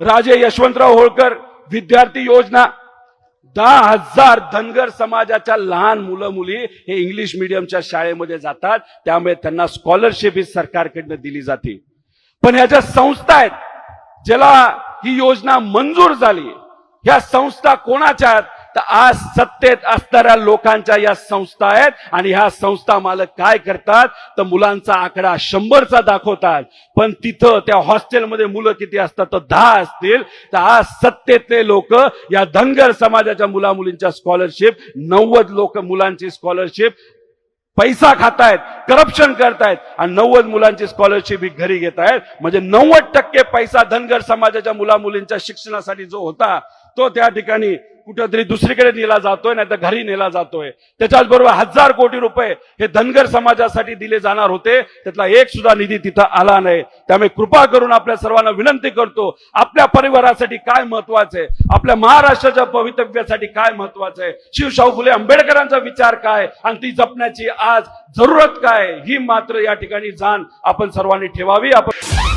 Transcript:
राजे यशवंतराव होळकर विद्यार्थी योजना, 10,000 धनगर समाजाच्या लहान मुलं मुली हे इंग्लिश मीडियमच्या शाळेमध्ये जातात, त्यामुळे त्यांना स्कॉलरशिप ही सरकारकडनं दिली जाते। पण ह्या ज्या संस्था आहेत ज्याला ही योजना मंजूर झाली, ह्या संस्था कोणाच्या आहेत? तर आज सत्तेत असणाऱ्या लोकांच्या या संस्था आहेत। आणि ह्या संस्था मालक काय करतात तर मुलांचा आकडा 100चा दाखवतात, पण तिथं त्या हॉस्टेलमध्ये मुलं किती असतात तर 10 असतील। तर आज सत्तेतले लोक या धनगर समाजाच्या मुला मुलींच्या स्कॉलरशिप 90 मुलांची स्कॉलरशिप पैसा खातायत, करप्शन करतायत आणि 90 मुलांची स्कॉलरशिप ही घरी घेत आहेत। म्हणजे 90% पैसा धनगर समाजाच्या मुला मुलींच्या शिक्षणासाठी जो होता तो त्या ठिकाणी कुठेतरी दुसरीकडे नेला जातोय, नाही तर घरी नेला जातोय। त्याच्याच बरोबर 1000 कोटी रुपये हे धनगर समाजासाठी दिले जाणार होते, त्यातला एक सुद्धा निधी तिथं आला नाही। त्यामुळे कृपा करून आपल्या सर्वांना विनंती करतो, आपल्या परिवारासाठी काय महत्वाचं आहे, आपल्या महाराष्ट्राच्या भवितव्यासाठी काय महत्वाचं आहे, शिवशाहू फुले आंबेडकरांचा विचार काय आणि ती जपण्याची आज जरूरत काय, ही मात्र या ठिकाणी जाण आपण सर्वांनी ठेवावी। आपण